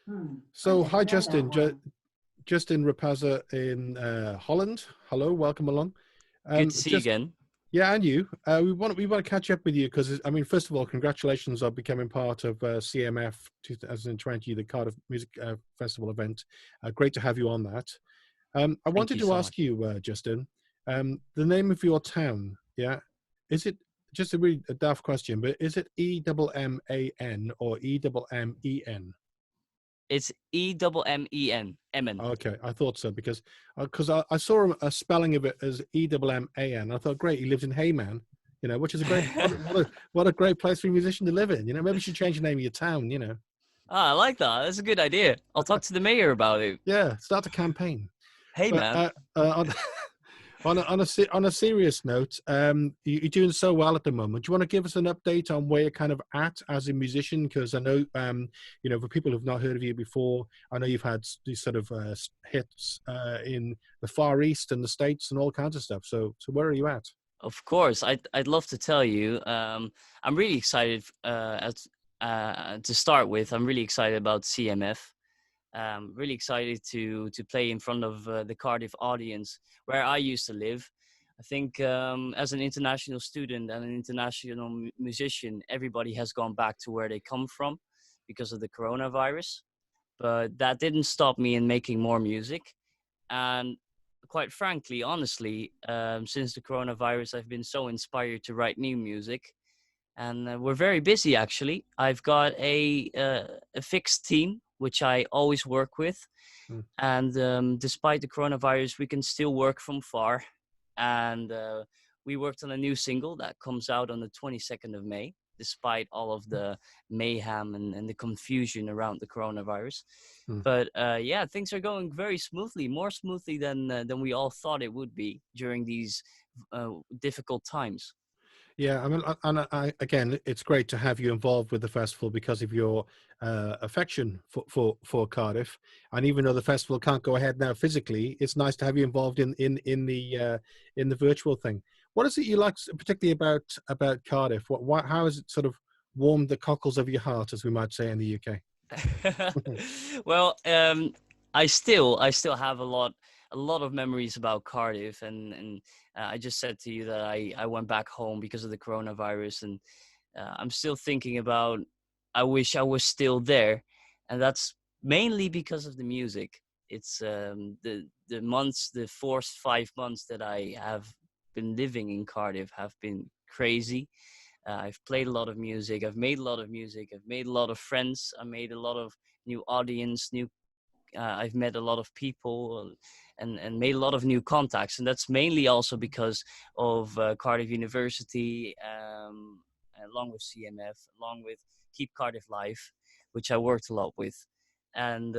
I So, didn't hi, know that Justin. one. Justin Ripassa in Holland. Hello, welcome along. Good to see you Just again. yeah, and you. We want to catch up with you because I mean, first of all, congratulations on becoming part of CMF 2020, the Cardiff Music Festival event. Great to have you on that. I Thank wanted you to so ask much. you, Justin, the name of your town. Yeah, is it just a really a daft question, but is it EMMAN or EMMEN? It's EMMEN, Emmen. Okay, I thought so because I saw a spelling of it as EMMAN. I thought, great, he lives in Hayman, which is a great what a great place for a musician to live in. Maybe you should change the name of your town. Ah, I like that. That's a good idea. I'll talk to the mayor about it. Yeah, start a campaign. Hey, But man. on a serious note, you're doing so well at the moment. Do you want to give us an update on where you're kind of at as a musician? Because I know, for people who've not heard of you before, I know you've had these sort of hits in the Far East and the States and all kinds of stuff. So where are you at? Of course, I'd love to tell you. I'm really excited. To start with, I'm really excited about CMF. Really excited to play in front of the Cardiff audience where I used to live. I think as an international student and an international musician, everybody has gone back to where they come from because of the coronavirus. But that didn't stop me in making more music. And quite frankly, honestly, since the coronavirus, I've been so inspired to write new music. And we're very busy, actually. I've got a fixed team, which I always work with. Mm. And despite the coronavirus, we can still work from far. And we worked on a new single that comes out on the 22nd of May, despite all of the mayhem and the confusion around the coronavirus. Mm. But yeah, things are going very smoothly, more smoothly than we all thought it would be during these difficult times. Yeah, I mean, again, it's great to have you involved with the festival because of your affection for Cardiff. And even though the festival can't go ahead now physically, it's nice to have you involved in the virtual thing. What is it you like particularly about Cardiff? How has it sort of warmed the cockles of your heart, as we might say in the UK? Well, I still have a lot of memories about Cardiff, and I just said to you that I went back home because of the coronavirus, and I'm still thinking about. I wish I was still there, and that's mainly because of the music. It's the months, the 5 months that I have been living in Cardiff have been crazy. I've played a lot of music. I've made a lot of music. I've made a lot of friends. I made a lot of new audience. I've met a lot of people, and made a lot of new contacts. And that's mainly also because of Cardiff University, along with CMF, along with Keep Cardiff Life, which I worked a lot with. And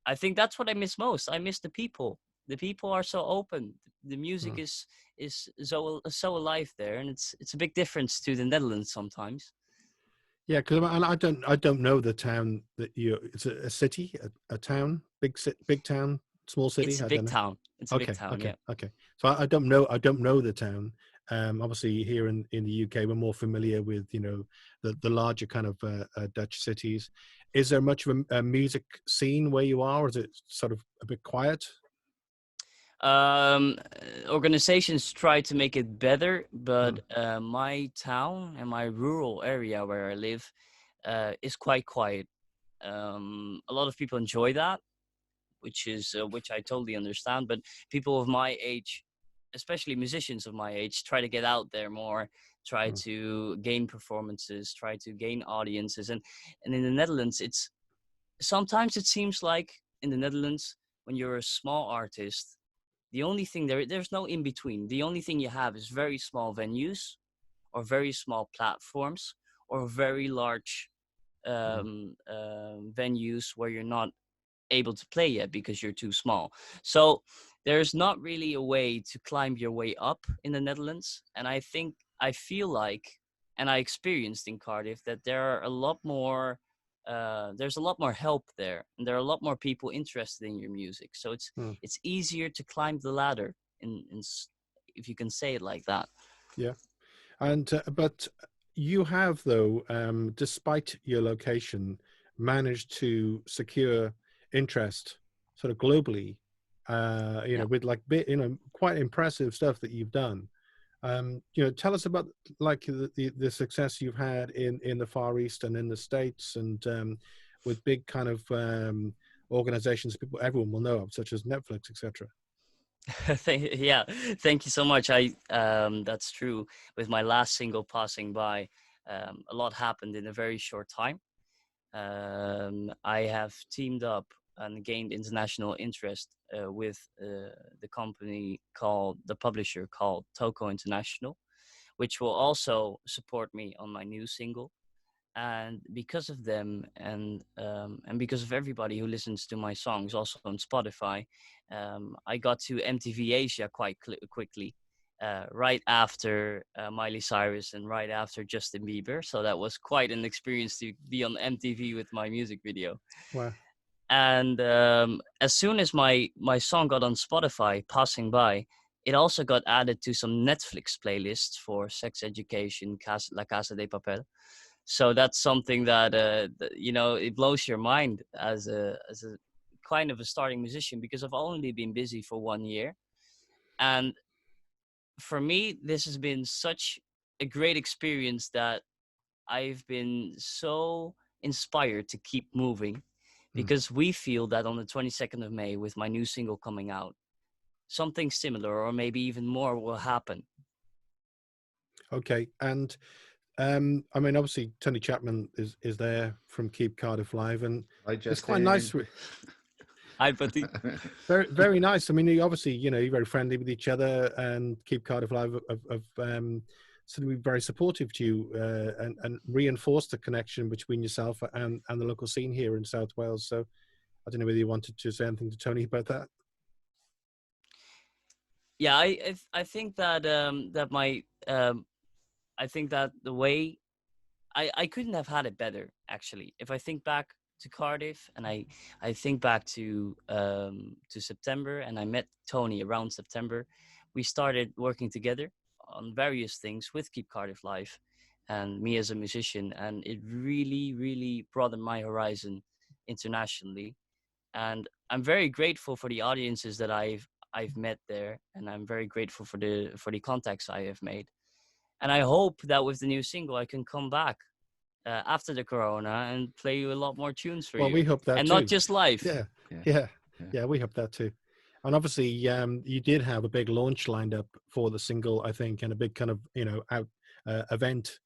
I think that's what I miss most. I miss the people. The people are so open. The music is so alive there, and it's a big difference to the Netherlands sometimes. Yeah, because I don't know the town that you. It's a city, a town, big town, small city. It's a I don't big know. town. It's a big Okay, town, okay, yeah. okay. So I don't know the town. Obviously, here in the UK, we're more familiar with the larger kind of Dutch cities. Is there much of a music scene where you are, or is it sort of a bit quiet? Um, Organizations try to make it better, Mm, but my town and my rural area where I live is quite quiet. A lot of people enjoy that, which I totally understand. But people of my age, especially musicians of my age, try to get out there more, try mm, to gain performances, try to gain audiences, and in the Netherlands, it's sometimes it seems like in the Netherlands when you're a small artist, the only thing there's no in between. The only thing you have is very small venues or very small platforms or very large mm. venues where you're not able to play yet because you're too small. So there's not really a way to climb your way up in the Netherlands. And I feel like, and I experienced in Cardiff that there are a lot more. There's a lot more help there, and there are a lot more people interested in your music. So Mm. it's easier to climb the ladder, if you can say it like that. Yeah. And but you have though, despite your location, managed to secure interest sort of globally, Yeah. with like quite impressive stuff that you've done. Tell us about like the success you've had in the Far East and in the States, and with big kind of organizations people everyone will know of, such as Netflix, etc. Yeah, thank you so much. That's true. With my last single, Passing By, a lot happened in a very short time. I have teamed up and gained international interest with the company called, the publisher called Toco International, which will also support me on my new single. And because of them, and because of everybody who listens to my songs also on Spotify, I got to MTV Asia quite quickly, right after Miley Cyrus and right after Justin Bieber. So that was quite an experience to be on MTV with my music video. Wow. And as soon as my song got on Spotify, Passing By, it also got added to some Netflix playlists for sex education, La Casa de Papel. So that's something that, it blows your mind as a kind of a starting musician, because I've only been busy for 1 year. And for me, this has been such a great experience that I've been so inspired to keep moving, Mm. because we feel that on the 22nd of May, with my new single coming out, something similar or maybe even more will happen. Okay, and I mean, obviously, Tony Chapman is there from Keep Cardiff Live, and Hi, it's quite Justin. nice. Hi, buddy. Very, very nice. I mean, you obviously, you're very friendly with each other, and Keep Cardiff Live of sort of be very supportive to you, and reinforce the connection between yourself and the local scene here in South Wales. So I don't know whether you wanted to say anything to Tony about that. Yeah, I think that I think that the way I couldn't have had it better, actually. If I think back to Cardiff, and I think back to September, and I met Tony around September, we started working together on various things with Keep Cardiff Live, and me as a musician, and it really, really broadened my horizon internationally. And I'm very grateful for the audiences that I've met there, and I'm very grateful for the contacts I have made. And I hope that with the new single, I can come back after the corona and play you a lot more tunes for Well, you, we hope that and not too. just live. Yeah, Yeah. yeah, Yeah. yeah. We hope that too. And obviously, you did have a big launch lined up for the single, I think, and a big kind of out event.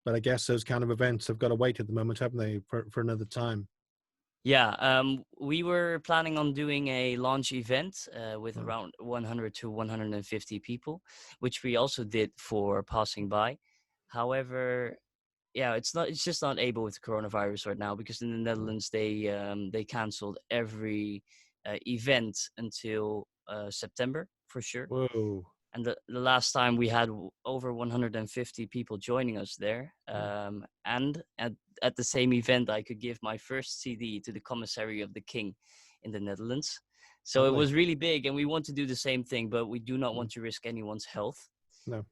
But I guess those kind of events have got to wait at the moment, haven't they, for another time? Yeah, we were planning on doing a launch event with Mm. around 100 to 150 people, which we also did for Passing By. However, yeah, it's just not able with coronavirus right now, because in the Netherlands they canceled every event until September for sure. Whoa. And the last time we had over 150 people joining us there, and at the same event I could give my first CD to the commissary of the king in the Netherlands. So it Lovely. was really big, and we want to do the same thing, but we do not Mm. want to risk anyone's health. No.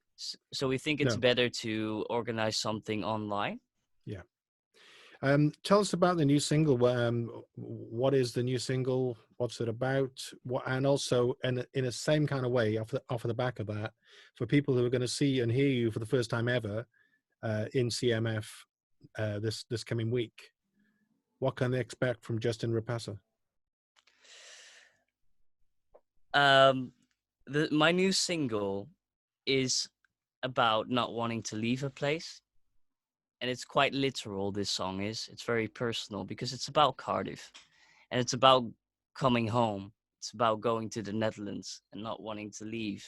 So we think it's No. better to organize something online. Yeah. Tell us about the new single. What is the new single? What's it about? What, and also, in a same kind of way, off the back of that, for people who are going to see and hear you for the first time ever in CMF this coming week, what can they expect from Justin Ripassa? My new single is about not wanting to leave a place, and it's quite literal. This song is, it's very personal, because it's about Cardiff, and it's about coming home. It's about going to the Netherlands and not wanting to leave,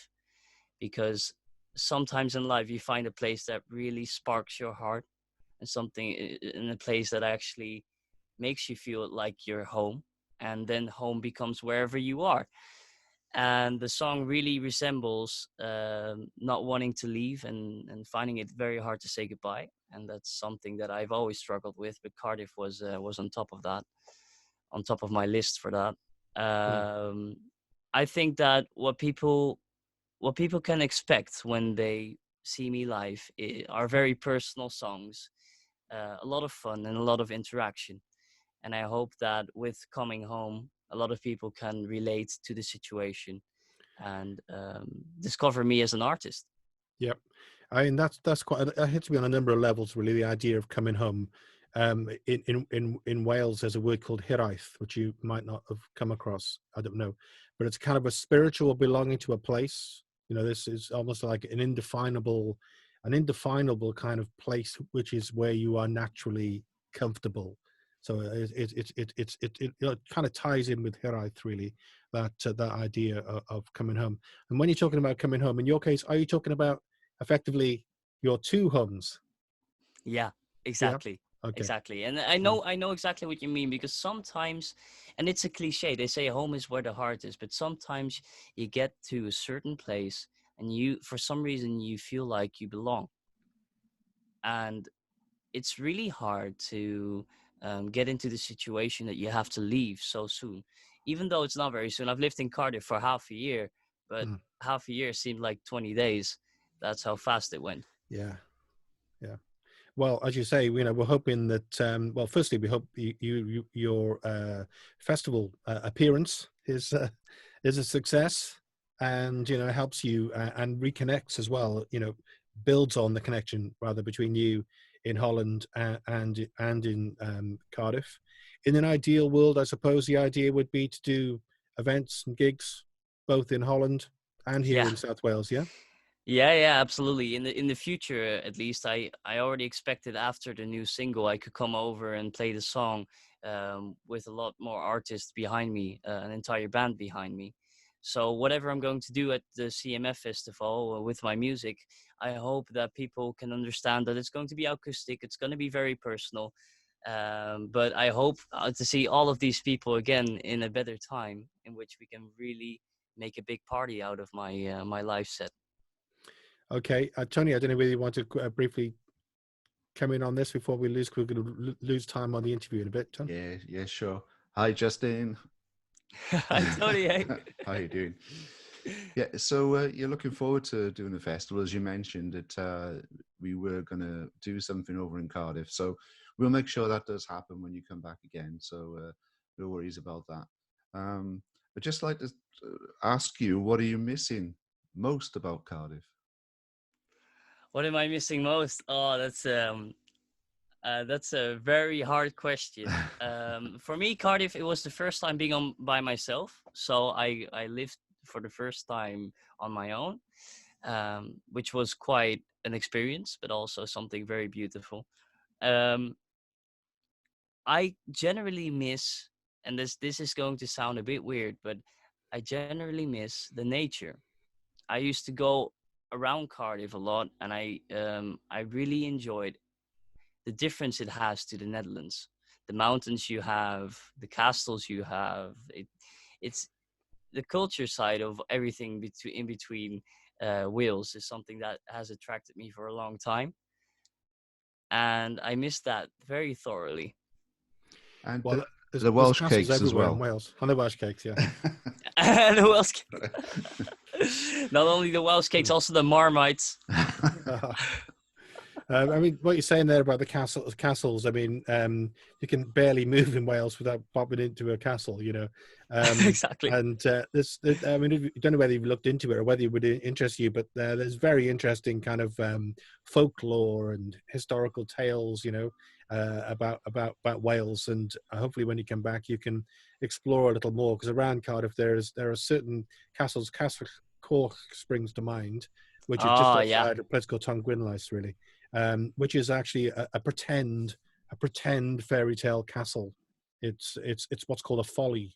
because sometimes in life you find a place that really sparks your heart, and something in a place that actually makes you feel like you're home, and then home becomes wherever you are. And the song really resembles not wanting to leave, and finding it very hard to say goodbye. And that's something that I've always struggled with, but Cardiff was on top of that, on top of my list for that. Mm. I think that what people can expect when they see me live are very personal songs, a lot of fun and a lot of interaction. And I hope that with coming home, a lot of people can relate to the situation and discover me as an artist. Yep. I mean, that's quite. It hits me on a number of levels. Really, the idea of coming home. In Wales, there's a word called hiraeth, which you might not have come across. I don't know, but it's kind of a spiritual belonging to a place. You know, this is almost like an indefinable kind of place, which is where you are naturally comfortable. So it kind of ties in with hiraeth, really, that idea of coming home. And when you're talking about coming home, in your case, are you talking about effectively your two homes? Yeah, Yeah. exactly. Okay. Exactly. And Mm. I know exactly what you mean, because sometimes, and it's a cliche, they say home is where the heart is, but sometimes you get to a certain place and you, for some reason, you feel like you belong. And it's really hard to get into the situation that you have to leave so soon, even though it's not very soon. I've lived in Cardiff for half a year, but Mm. half a year seemed like 20 days. That's how fast it went. Yeah. Yeah. Well, as you say, you know, we're hoping that. Well, firstly, we hope your festival appearance is a success, and you know helps you and reconnects as well. You know, builds on the connection rather between you in Holland and in Cardiff. In an ideal world, I suppose the idea would be to do events and gigs both in Holland and here Yeah. in South Wales. Yeah. Yeah, yeah, absolutely. In the future, at least, I already expected after the new single I could come over and play the song with a lot more artists behind me, an entire band behind me. So whatever I'm going to do at the CMF festival with my music, I hope that people can understand that it's going to be acoustic. It's going to be very personal, but I hope to see all of these people again in a better time, in which we can really make a big party out of my live set. Okay, Tony, I don't know whether you want to briefly come in on this before we lose. We're going to lose time on the interview in a bit, Tom. Yeah, yeah, sure. Hi, Justin. Hi, Tony. Hey. How you doing? Yeah, so you're looking forward to doing the festival, as you mentioned that we were going to do something over in Cardiff. So we'll make sure that does happen when you come back again. So no worries about that. I'd just like to ask you, what are you missing most about Cardiff? What am I missing most? Oh, that's a very hard question. For me, Cardiff, it was the first time being on by myself. So I lived for the first time on my own, which was quite an experience, but also something very beautiful. Um, I generally miss, and this is going to sound a bit weird, but I generally miss the nature. I used to go around Cardiff a lot, and I really enjoyed the difference it has to the Netherlands. The mountains you have, the castles you have. It's the culture side of everything in between Wales is something that has attracted me for a long time, and I miss that very thoroughly. And Well, the there's Welsh castles cakes as everywhere in well. Wales. And the Welsh cakes, yeah. And the Welsh not only the Welsh cakes, also the Marmites. I mean, what you're saying there about the castles. I mean, you can barely move in Wales without popping into a castle, you know. Exactly. And I mean, I don't know whether you've looked into it or whether it would interest you, but there's very interesting kind of folklore and historical tales, you know, about Wales. And hopefully, when you come back, you can explore a little more, because around Cardiff there are certain castles. Castle Cork springs to mind, which is just Oh yeah. outside a place called Tonguinlais, really. Which is actually a pretend fairy tale castle. It's what's called a folly.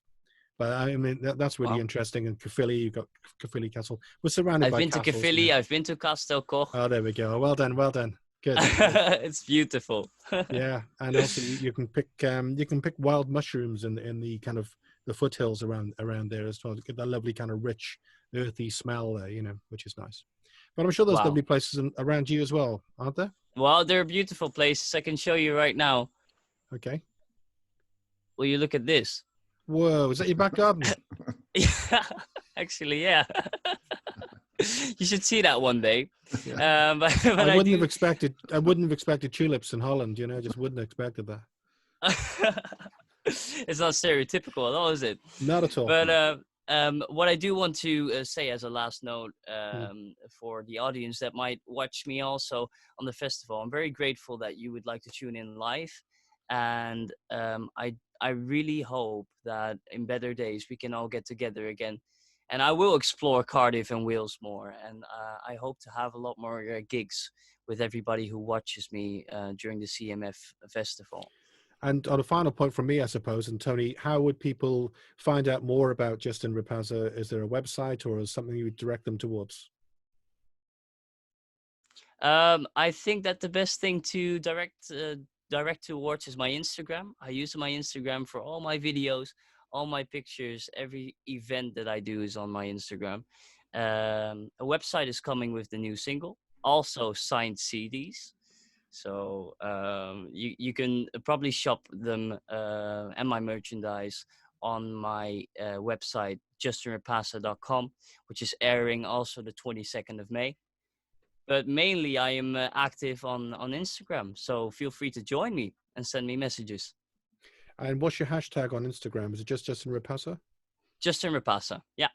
But I mean that's really Wow. interesting. And Caerphilly, you've got Caerphilly Castle. We're surrounded I've by been to castles. You know. Caerphilly. I've been to Castel Koch. Oh, there we go. Well done, well done. Good. It's beautiful. Yeah, and also you can pick wild mushrooms in the kind of the foothills around there as well. Get that lovely kind of rich, earthy smell there, you know, which is nice. But I'm sure there's Wow. lovely places around you as well, aren't there? Well, they're beautiful places. I can show you right now. Okay. Will you look at this? Whoa, is that your back garden? Yeah, actually, yeah. You should see that one day. Yeah. But I wouldn't have expected tulips in Holland, you know, I just wouldn't have expected that. it's not stereotypical at all, is it? Not at all. But what I do want to say as a last note Mm. for the audience that might watch me also on the festival, I'm very grateful that you would like to tune in live, and I really hope that in better days we can all get together again. And I will explore Cardiff and Wales more, and I hope to have a lot more gigs with everybody who watches me during the CMF festival. And on a final point from me, I suppose, and Tony, how would people find out more about Justin Ripassa? Is there a website or is something you would direct them towards? I think that the best thing to direct towards is my Instagram. I use my Instagram for all my videos, all my pictures. Every event that I do is on my Instagram. A website is coming with the new single, also signed CDs. So you can probably shop them and my merchandise on my website, justinripassa.com, which is airing also the 22nd of May. But mainly I am active on Instagram. So feel free to join me and send me messages. And what's your hashtag on Instagram? Is it just Justin Ripassa? Justin Ripassa, yeah.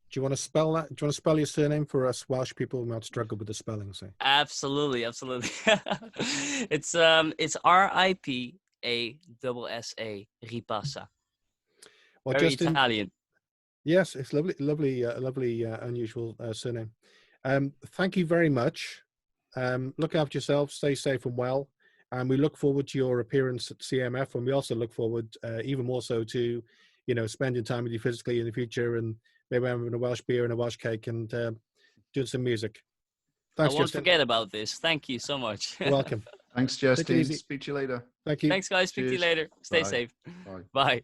Do you want to spell that? Do you want to spell your surname for us Welsh people who might struggle with the spelling? Say. Absolutely. It's Ripassa, Ripassa. Well, Very Justin, Italian. yes, it's lovely, unusual surname. Thank you very much. Look after yourself, stay safe and well, and we look forward to your appearance at CMF, and we also look forward even more so to, spending time with you physically in the future, and maybe having a Welsh beer and a Welsh cake and doing some music. Thanks, I won't Justin. forget about this. Thank you so much. You're welcome. Thanks, Justin. Speak to you later. Thank you. Thanks, guys. Speak to you later. Stay safe. Bye. Bye.